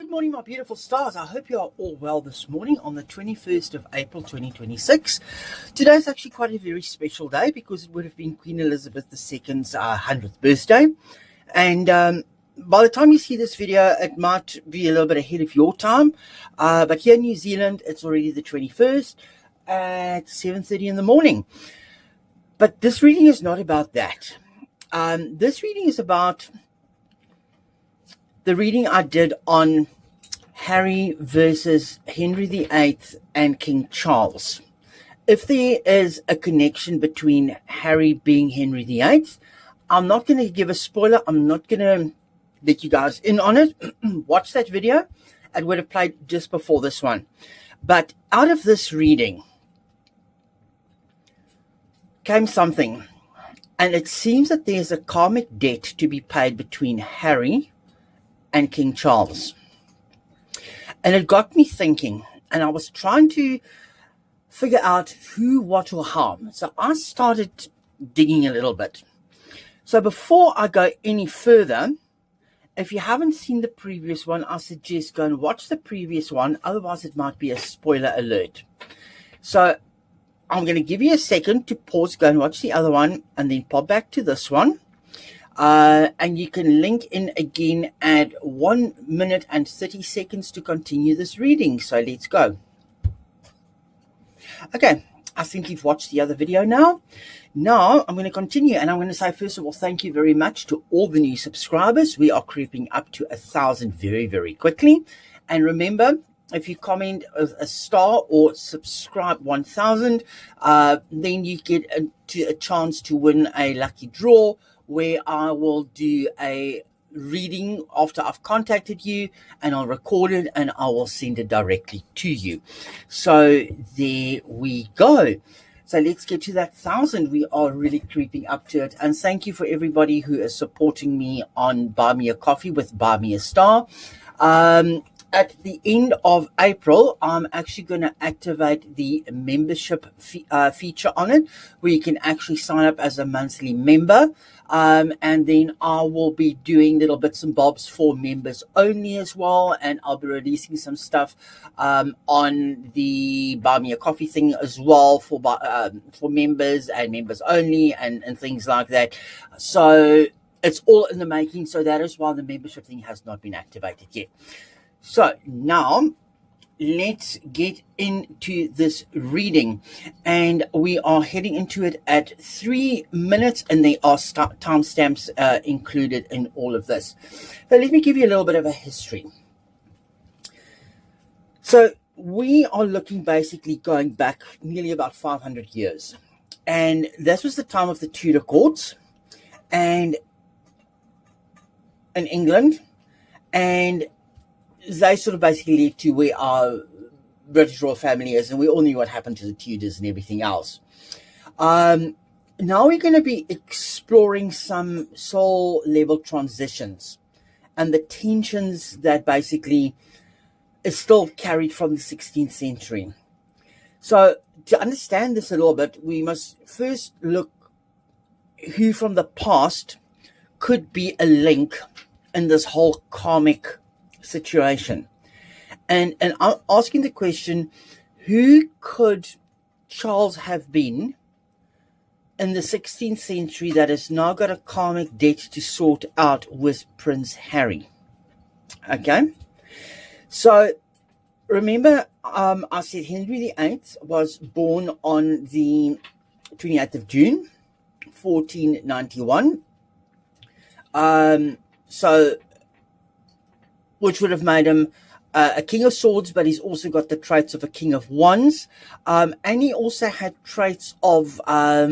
Good morning, my beautiful stars. I hope you are all well this morning on the 21st of April 2026. Today is actually quite a very special day because it would have been Queen Elizabeth II's 100th birthday. And by the time you see this video, it might be a little bit ahead of your time. But here in New Zealand, it's already the 21st at 7:30 in the morning. But this reading is not about that. This reading is about the reading I did on Harry versus Henry VIII and King Charles. If there is a connection between Harry being Henry VIII, I'm not going to give a spoiler. I'm not going to let you guys in on it. Watch that video. It would have played just before this one. But out of this reading came something. And it seems that there's a karmic debt to be paid between Harry and King Charles. And it got me thinking, and I was trying to figure out who, what, or how. So I started digging a little bit. So before I go any further, if you haven't seen the previous one, I suggest go and watch the previous one. Otherwise, it might be a spoiler alert. So I'm going to give you a second to pause, go and watch the other one, and then pop back to this one. And you can link in again at 1 minute and 30 seconds to continue this reading. So let's go. Okay, I think you've watched the other video now. Now I'm going to continue, and I'm going to say, first of all, thank you very much to all the new subscribers. We are creeping up to 1,000 very, very quickly. And remember, if you comment a star or subscribe 1,000, then you get a chance to win a lucky draw, where I will do a reading after I've contacted you, and I'll record it and I will send it directly to you. So there we go. So let's get to that 1,000. We are really creeping up to it. And thank you for everybody who is supporting me on Buy Me a Coffee with Buy Me a Star. At the end of April, I'm actually going to activate the membership feature on it, where you can actually sign up as a monthly member. And then I will be doing little bits and bobs for members only as well. And I'll be releasing some stuff on the Buy Me a Coffee thing as well for members and members only and things like that. So it's all in the making. So that is why the membership thing has not been activated yet. So now let's get into this reading, and we are heading into it at 3 minutes, and there are timestamps included in all of this. So let me give you a little bit of a history. So we are looking basically going back nearly about 500 years, and this was the time of the Tudor Courts and in England, and they sort of basically led to where our British royal family is, and we all knew what happened to the Tudors and everything else. Now we're going to be exploring some soul level transitions and the tensions that basically is still carried from the 16th century. So to understand this a little bit, we must first look who from the past could be a link in this whole karmic situation, and I'm asking the question, who could Charles have been in the 16th century that has now got a karmic debt to sort out with Prince Harry? Okay, so remember, I said Henry VIII was born on the 28th of June 1491. Which would have made him a king of swords, but he's also got the traits of a king of wands. And he also had traits of a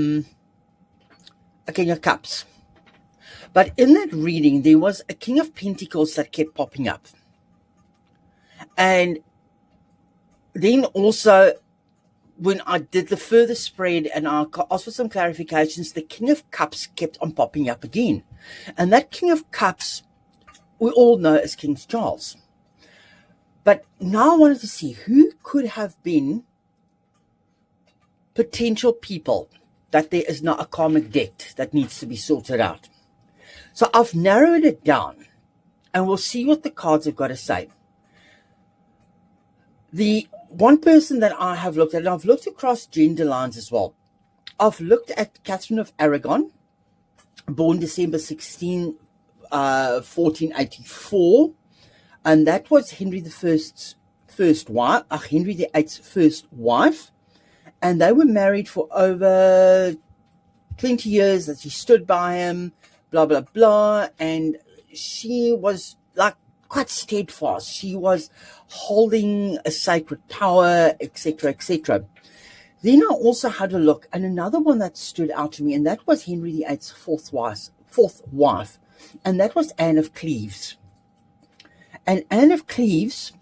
king of cups. But in that reading, there was a king of pentacles that kept popping up. And then also, when I did the further spread and I asked for some clarifications, the king of cups kept on popping up again. And that king of cups, we all know as King Charles. But now I wanted to see who could have been potential people that there is now a karmic debt that needs to be sorted out. So I've narrowed it down, and we'll see what the cards have got to say. The one person that I have looked at, and I've looked across gender lines as well. I've looked at Catherine of Aragon, born December 16, 1484, and that was Henry VIII's first wife, Henry VIII's first wife, and they were married for over 20 years. That she stood by him, blah blah blah, and she was like quite steadfast. She was holding a sacred power, etc., etc. Then I also had a look, and another one that stood out to me, and that was Henry VIII's fourth wife, and that was Anne of Cleves. And Anne of Cleves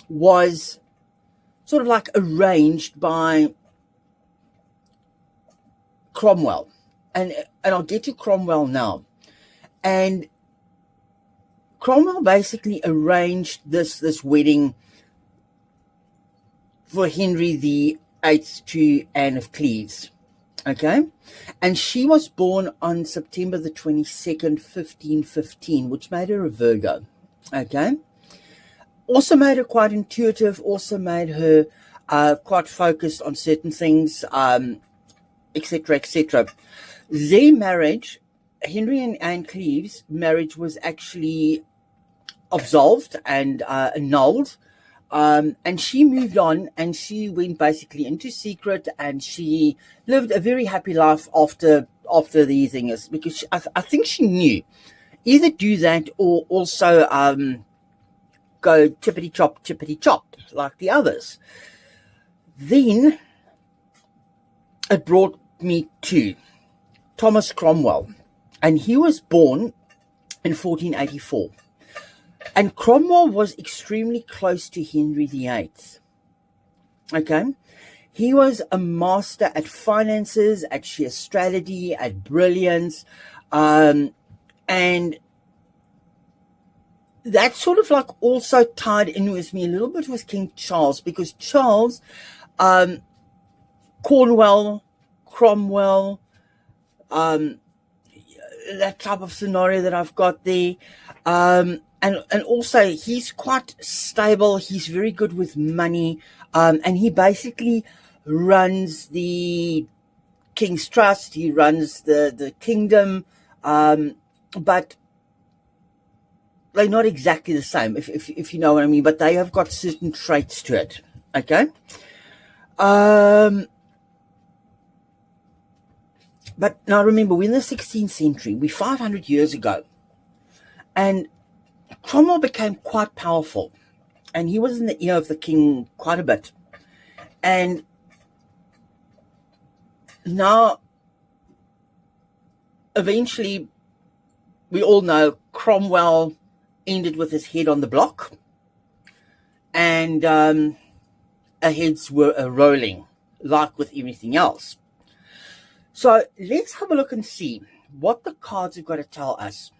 was sort of like arranged by Cromwell, and I'll get to Cromwell now. And Cromwell basically arranged this wedding for Henry VIII to Anne of Cleves, okay? And she was born on September the 22nd, 1515, which made her a Virgo, okay? Also made her quite intuitive, also made her quite focused on certain things, etc., etc. Their marriage, Henry and Anne Cleves' marriage, was actually absolved and annulled. And she moved on, and she went basically into secret, and she lived a very happy life after the things, because I think she knew either do that or also go tippity chop like the others. Then it brought me to Thomas Cromwell, and he was born in 1484. And Cromwell was extremely close to Henry VIII. Okay? He was a master at finances, at sheer strategy, at brilliance. And that sort of like also tied in with me a little bit with King Charles, because Charles, Cornwell, Cromwell, that type of scenario that I've got there. And also, he's quite stable. He's very good with money. And he basically runs the King's Trust. He runs the kingdom. But they're not exactly the same, if you know what I mean. But they have got certain traits to it. Okay? But now remember, we're in the 16th century. We're 500 years ago. And Cromwell became quite powerful, and he was in the ear of the king quite a bit. And now, eventually, we all know Cromwell ended with his head on the block, and heads were rolling, like with everything else. So let's have a look and see what the cards have got to tell us.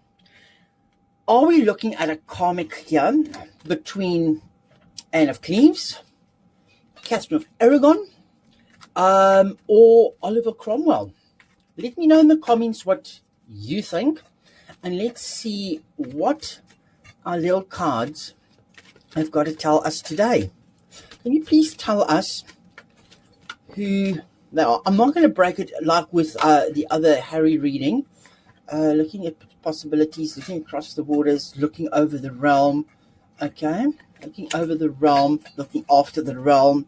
Are we looking at a karmic here between Anne of Cleves, Catherine of Aragon, or Oliver Cromwell? Let me know in the comments what you think, and let's see what our little cards have got to tell us today. Can you please tell us who they are? I'm not going to break it like with the other Harry reading. Looking at possibilities, looking across the waters, looking over the realm, okay, looking over the realm, looking after the realm,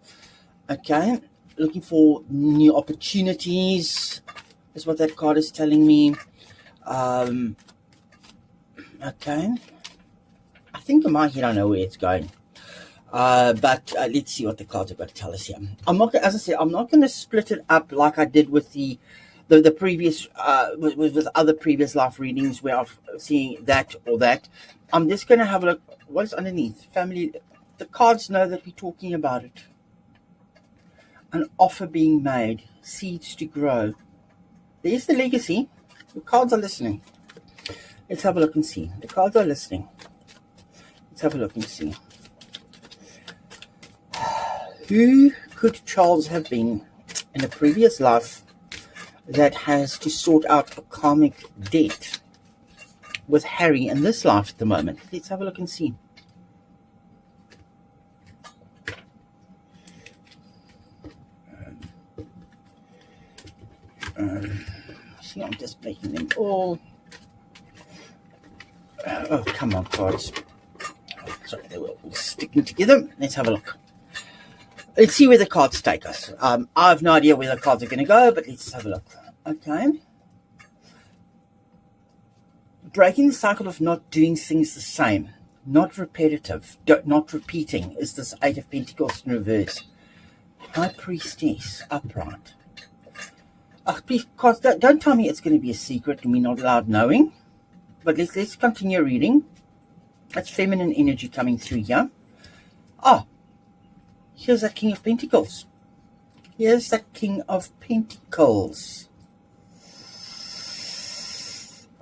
okay, looking for new opportunities, is what that card is telling me. Okay, I think in my head I know where it's going, but let's see what the cards are going to tell us here. I'm not, as I said, I'm not going to split it up like I did with the previous with other previous life readings where I've seen that or that. I'm just going to have a look what's underneath. Family, the cards know that we're talking about it. An offer being made, seeds to grow. There's the legacy. The cards are listening. Let's have a look and see. The cards are listening. Let's have a look and see. Who could Charles have been in a previous life that has to sort out a karmic debt with Harry in this life at the moment? Let's have a look and see. See, I'm just making them all. Oh, come on, cards. Sorry, they were all sticking together. Let's have a look. Let's see where the cards take us. I have no idea where the cards are going to go, but let's have a look. Okay. Breaking the cycle of not doing things the same, not repetitive, not repeating, is this Eight of Pentacles in reverse. High Priestess, upright. Please, cards, don't tell me it's going to be a secret and we're not allowed knowing. But let's continue reading. That's feminine energy coming through here. Oh, here's that King of Pentacles. Here's that King of Pentacles.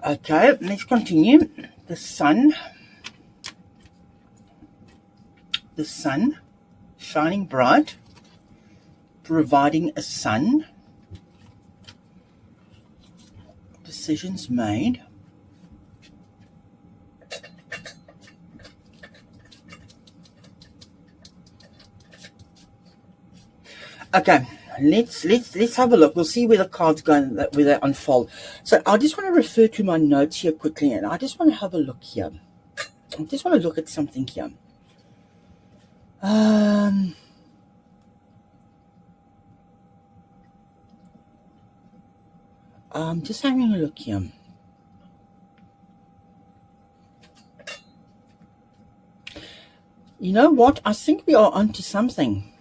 Okay, let's continue. The sun. The sun, shining bright, providing a sun. Decisions made. Okay, let's have a look. We'll see where the cards go and where they unfold. So I just want to refer to my notes here quickly, and I just want to have a look here. I just want to look at something here. Just having a look here. You know what? I think we are onto something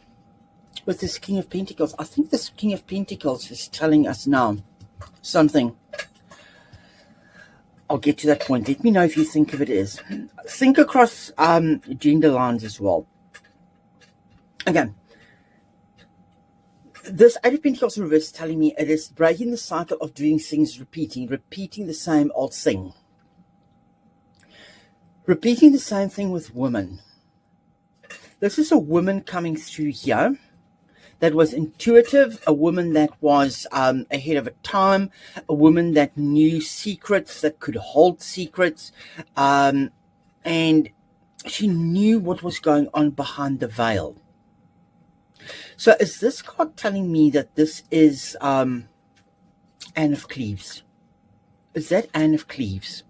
with this King of Pentacles. I think this King of Pentacles is telling us now something. I'll get to that point. Let me know if you think of it as. Think across gender lines as well. Again, this Eight of Pentacles in reverse is telling me it is breaking the cycle of doing things, repeating the same old thing. Repeating the same thing with women. This is a woman coming through here that was intuitive, a woman that was ahead of her time, a woman that knew secrets, that could hold secrets, and she knew what was going on behind the veil. So is this card telling me that this is Anne of Cleves? Is that Anne of Cleves?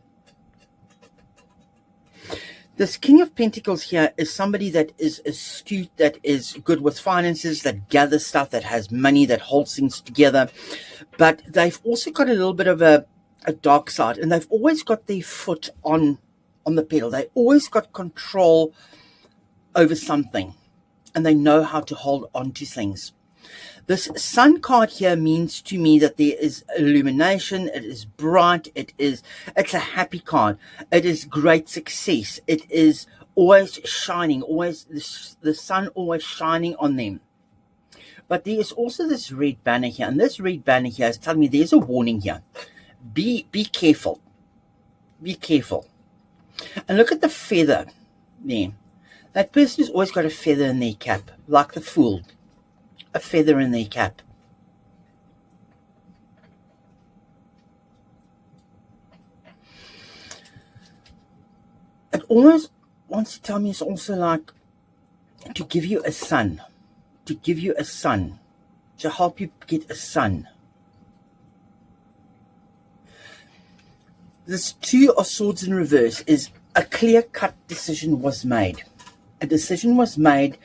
This King of Pentacles here is somebody that is astute, that is good with finances, that gathers stuff, that has money, that holds things together. But they've also got a little bit of a dark side, and they've always got their foot on the pedal. They always got control over something, and they know how to hold on to things. This sun card here means to me that there is illumination. It is bright. It's a happy card. It is great success. It is always shining, always the sun always shining on them. But there is also this red banner here, and this red banner here is telling me there's a warning here. Be careful. Be careful. And look at the feather there. That person has always got a feather in their cap, like the Fool. A feather in their cap. It almost wants to tell me it's also like to give you a son. To give you a son. To help you get a son. This Two of Swords in reverse is a clear-cut decision was made. A decision was made.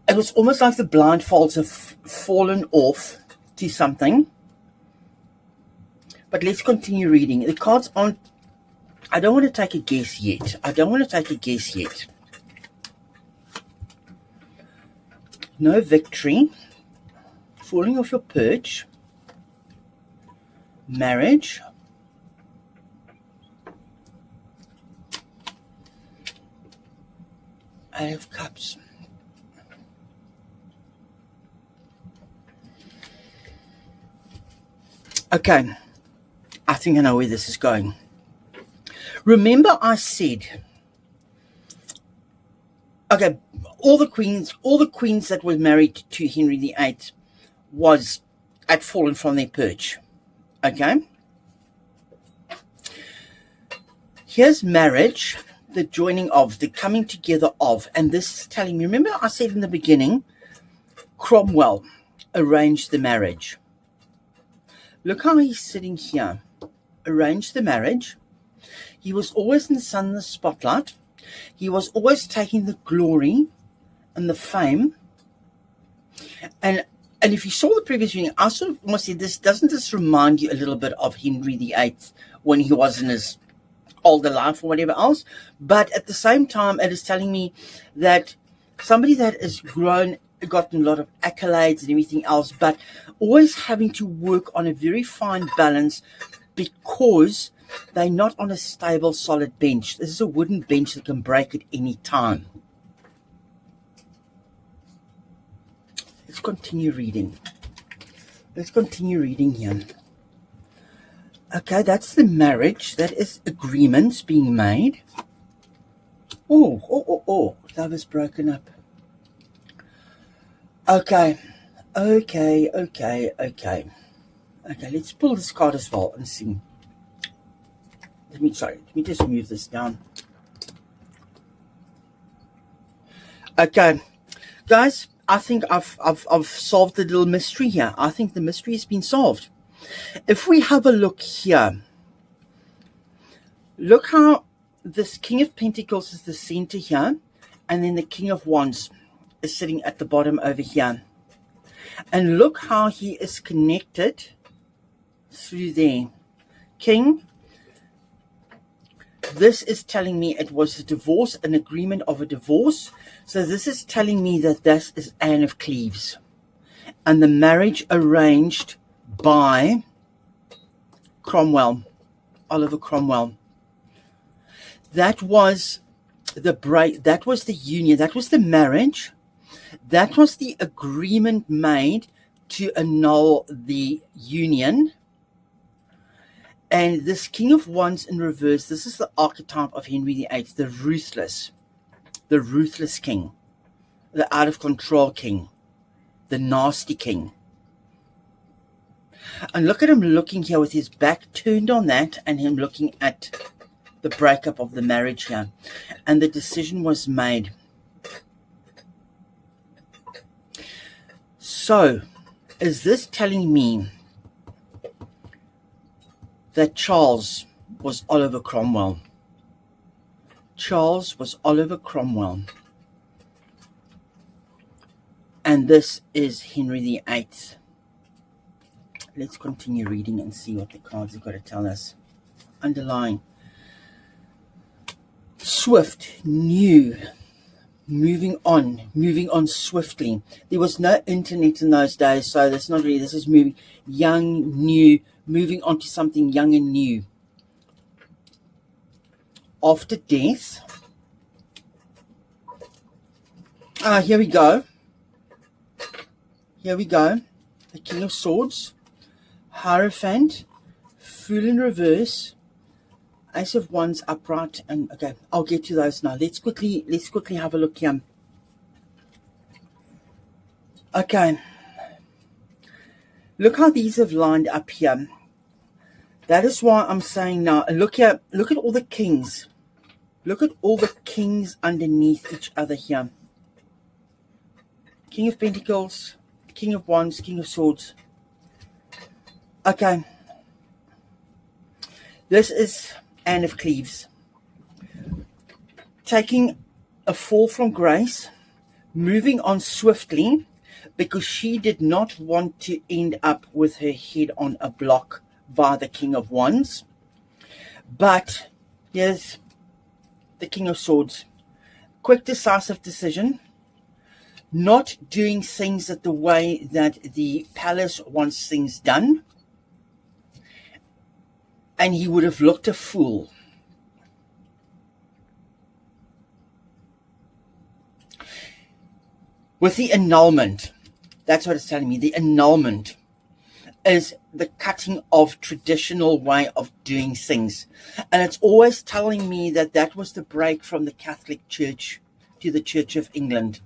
It was almost like the blindfolds have fallen off to something. But let's continue reading. The cards aren't... I don't want to take a guess yet. I don't want to take a guess yet. No victory. Falling off your perch. Marriage. Eight of Cups. Okay, I think I know where this is going. Remember I said, okay, all the queens that were married to Henry VIII had fallen from their perch. Okay? Here's marriage, the joining of, the coming together of, and this is telling me, remember I said in the beginning, Cromwell arranged the marriage. Look how he's sitting here. Arranged the marriage. He was always in the sun, the spotlight. He was always taking the glory and the fame. And if you saw the previous reading, I sort of almost said, doesn't this remind you a little bit of Henry VIII when he was in his older life or whatever else? But at the same time, it is telling me that somebody that has gotten a lot of accolades and everything else, but always having to work on a very fine balance because they're not on a stable, solid bench. This is a wooden bench that can break at any time. Let's continue reading. Let's continue reading here. Okay, that's the marriage. That is agreements being made. Oh, love is broken up. Okay, let's pull this card as well and see. Let me just move this down. Okay, guys, I think I've solved the little mystery here. I think the mystery has been solved. If we have a look here, look how this King of Pentacles is the center here, and then the King of Wands is sitting at the bottom over here. And look how he is connected through there. King, this is telling me it was a divorce, an agreement of a divorce. So this is telling me that this is Anne of Cleves. And the marriage arranged by Cromwell, Oliver Cromwell. That was the break, that was the union, that was the marriage, that was the agreement made to annul the union. And this King of Wands in reverse, this is the archetype of Henry VIII, the ruthless king, the out of control king, the nasty king. And look at him looking here with his back turned on that, and him looking at the breakup of the marriage here. And the decision was made. So, is this telling me that Charles was Oliver Cromwell? Charles was Oliver Cromwell. And this is Henry VIII. Let's continue reading and see what the cards have got to tell us. Underlying. Swift, new, moving on swiftly. There was no internet in those days, so that's not really, this is moving, young, new, moving on to something young and new. After death. Here we go. Here we go. The King of Swords. Hierophant. Fool in reverse. Ace of Wands upright. And okay, I'll get to those now. Let's quickly have a look here. Okay. Look how these have lined up here. That is why I'm saying now, look here, look at all the kings. Look at all the kings underneath each other here. King of Pentacles, King of Wands, King of Swords. Okay. This is Anne of Cleves. Taking a fall from grace, moving on swiftly, because she did not want to end up with her head on a block by the King of Wands. But here's the King of Swords. Quick, decisive decision. Not doing things the way that the palace wants things done. And he would have looked a fool. With the annulment, that's what it's telling me. The annulment is the cutting of traditional way of doing things. And it's always telling me that that was the break from the Catholic Church to the Church of England.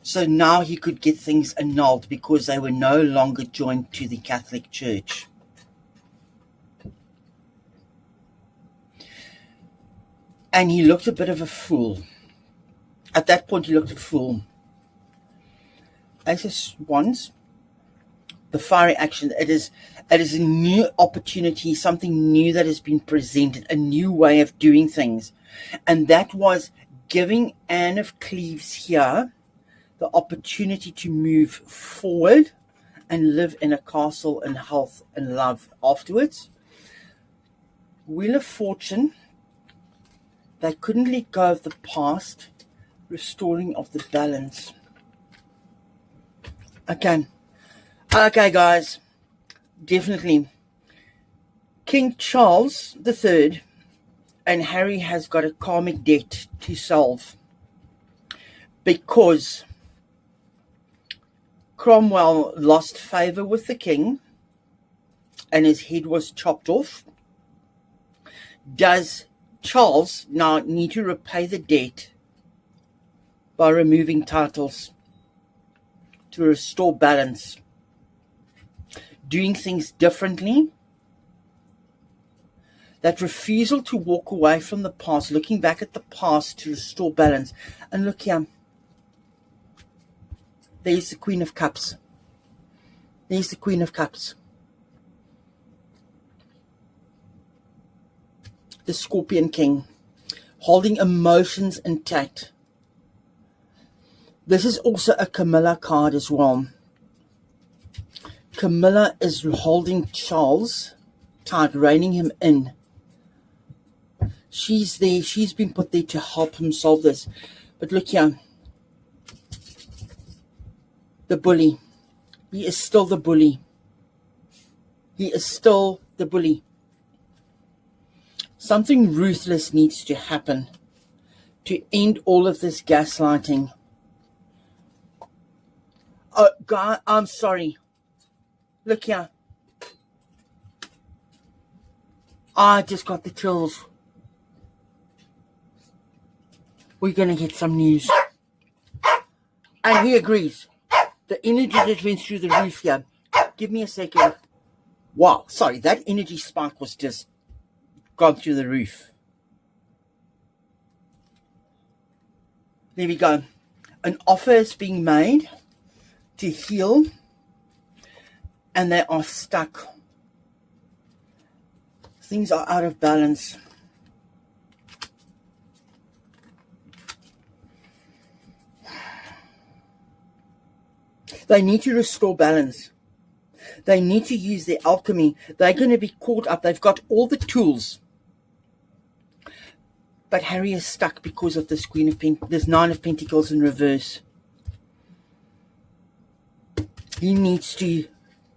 So now he could get things annulled because they were no longer joined to the Catholic Church. And he looked a bit of a fool. At that point, he looked a fool. Ace of Wands, the fiery action. It is a new opportunity, something new that has been presented, a new way of doing things. And that was giving Anne of Cleves here the opportunity to move forward and live in a castle and health and love afterwards. Wheel of Fortune, they couldn't let go of the past, restoring of the balance. Okay, guys, definitely. King Charles III and Harry has got a karmic debt to solve, because Cromwell lost favor with the king and his head was chopped off. Does Charles now need to repay the debt by removing titles to restore balance, doing things differently? That refusal to walk away from the past, looking back at the past to restore balance. And look here, there's the Queen of Cups. There's the Queen of Cups. The Scorpion King, holding emotions intact. This is also a Camilla card as well. Camilla is holding Charles tight, reining him in. She's there. She's been put there to help him solve this. But look here. The bully. He is still the bully. He is still the bully. Something ruthless needs to happen to end all of this gaslighting. Oh, God, I'm sorry. Look here. I just got the chills. We're going to get some news. And he agrees. The energy that went through the roof here. Give me a second. Wow, sorry, that energy spike was just gone through the roof. There we go. An offer is being made to heal, and they are stuck. Things are out of balance. They need to restore balance. They need to use their alchemy. They're going to be caught up. They've got all the tools. But Harry is stuck because of this this Nine of Pentacles in reverse. He needs to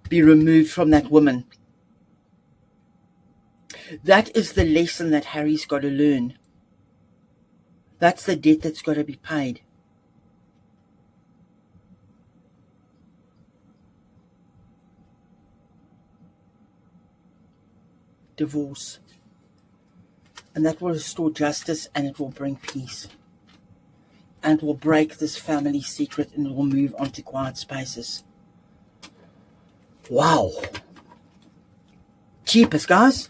be removed from that woman. That is the lesson that Harry's got to learn. That's the debt that's got to be paid. Divorce. And that will restore justice, and it will bring peace. And will break this family secret, and it will move on to quiet spaces. Wow. Jeepers, guys.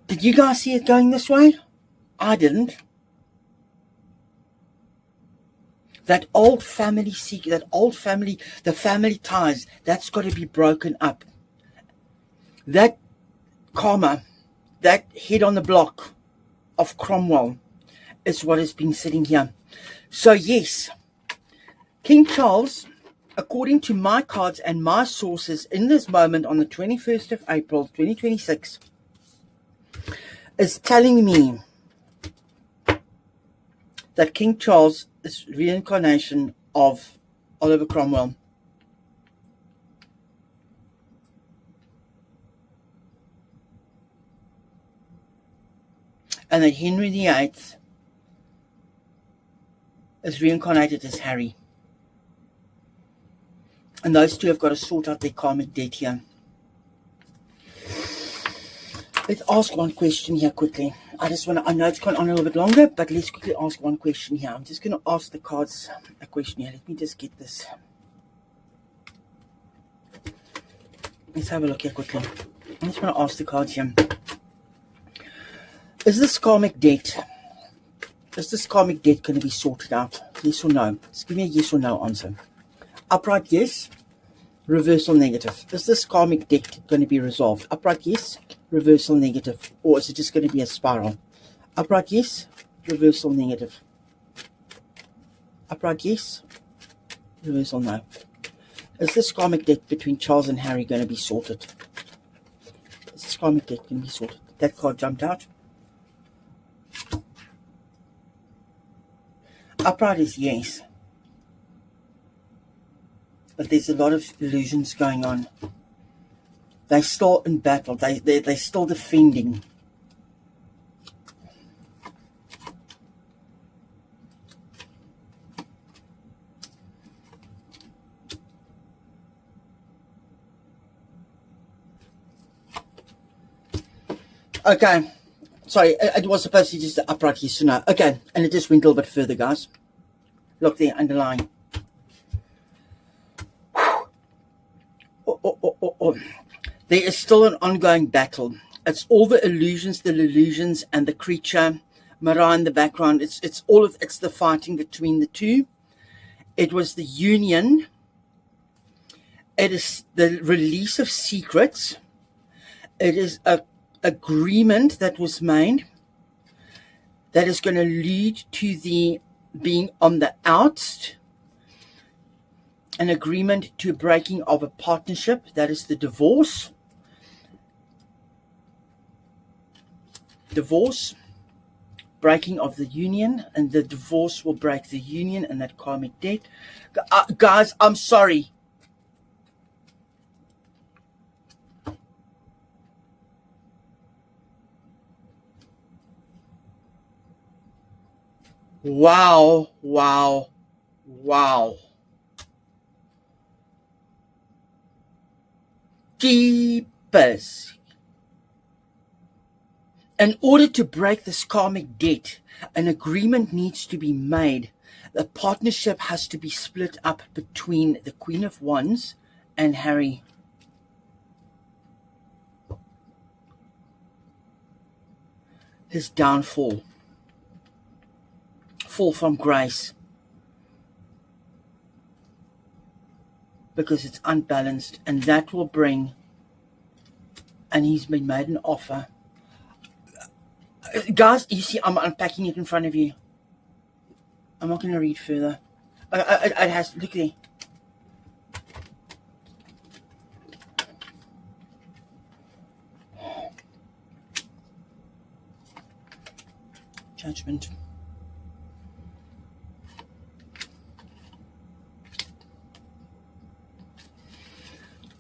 Did you guys see it going this way? I didn't. That old family secret, that old family, the family ties, that's got to be broken up. That karma, that head on the block of Cromwell is what has been sitting here. So yes, King Charles, according to my cards and my sources in this moment on the 21st of April 2026, is telling me that King Charles is reincarnation of Oliver Cromwell. And that Henry VIII is reincarnated as Harry. And those two have got to sort out their karmic debt here. Let's ask one question here quickly. I know it's gone on a little bit longer, but let's quickly ask one question here. I'm just going to ask the cards a question here. Let me just get this. Let's have a look here quickly. I just want to ask the cards here. Is this karmic debt going to be sorted out? Yes or no? Just give me a yes or no answer. Upright yes, Reversal negative. Is this karmic debt going to be resolved? Upright yes, reversal negative. Or is it just going to be a spiral? Upright yes, reversal negative. Upright yes, reversal no. Is this karmic debt between Charles and Harry going to be sorted? Is this karmic debt going to be sorted? That card jumped out. Upright is yes. But there's a lot of illusions going on. They're still in battle. They're still defending. Okay. Sorry, it was supposed to be just the upright yes or no. Okay, and it just went a little bit further, guys. Look there, underlying. There is still an ongoing battle. It's all the illusions, and the creature, Mara in the background. It's the fighting between the two. It was the union. It is the release of secrets. It is a agreement that was made that is going to lead to the being on the outs. An agreement to breaking of a partnership, that is the divorce. Divorce, breaking of the union, and the divorce will break the union and that karmic debt. Guys, I'm sorry. Wow, wow, wow. Keepers. In order to break this karmic debt, an agreement needs to be made. The partnership has to be split up between the Queen of Wands and Harry. His downfall. Fall from grace. Because it's unbalanced, and that will bring, and he's been made an offer. Guys, you see, I'm unpacking it in front of you. I'm not going to read further. It has, look there. Judgment.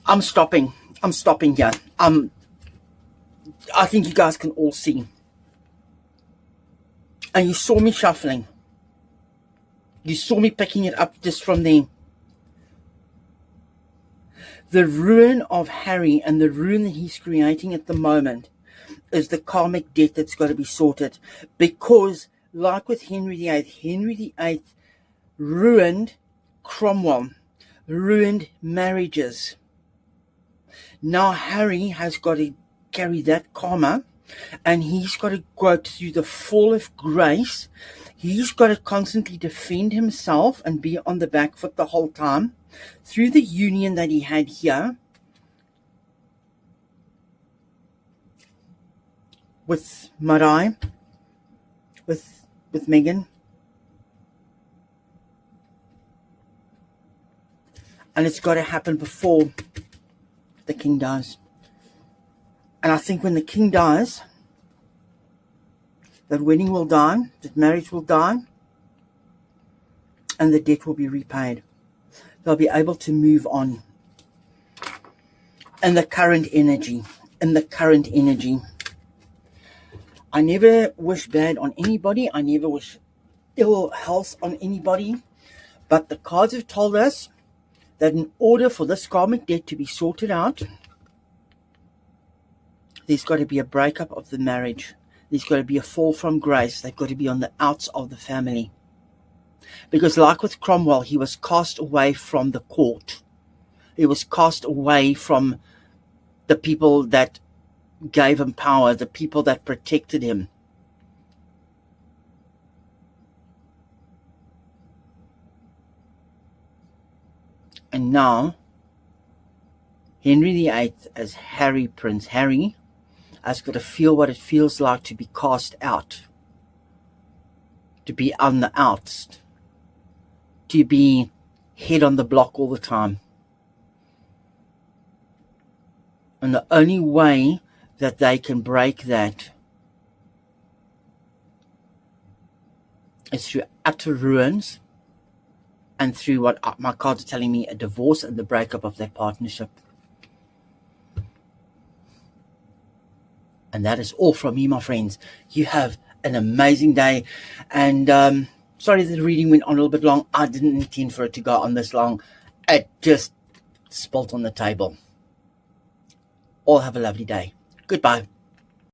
I'm stopping here. I think you guys can all see. And you saw me shuffling. You saw me picking it up just from there. The ruin of Harry and the ruin that he's creating at the moment is the karmic debt that's got to be sorted. Because, like with Henry VIII ruined Cromwell, ruined marriages. Now Harry has got to carry that karma, and he's got to go through the fall of grace. He's got to constantly defend himself and be on the back foot the whole time through the union that he had here with Marai, with Meghan. And it's got to happen before the king dies. And I think when the king dies, that wedding will die, that marriage will die, and the debt will be repaid. They'll be able to move on. And the current energy, I never wish bad on anybody. I never wish ill health on anybody. But the cards have told us that in order for this karmic debt to be sorted out, there's got to be a breakup of the marriage. There's got to be a fall from grace. They've got to be on the outs of the family. Because like with Cromwell, he was cast away from the court. He was cast away from the people that gave him power, the people that protected him. And now Henry VIII as Harry, Prince Harry, has got to feel what it feels like to be cast out, to be on the outs, to be head on the block all the time. And the only way that they can break that is through utter ruins and through what my cards are telling me, a divorce and the breakup of their partnership. And that is all from me, my friends. You have an amazing day. And sorry that the reading went on a little bit long. I didn't intend for it to go on this long. It just spilt on the table. All have a lovely day. Goodbye.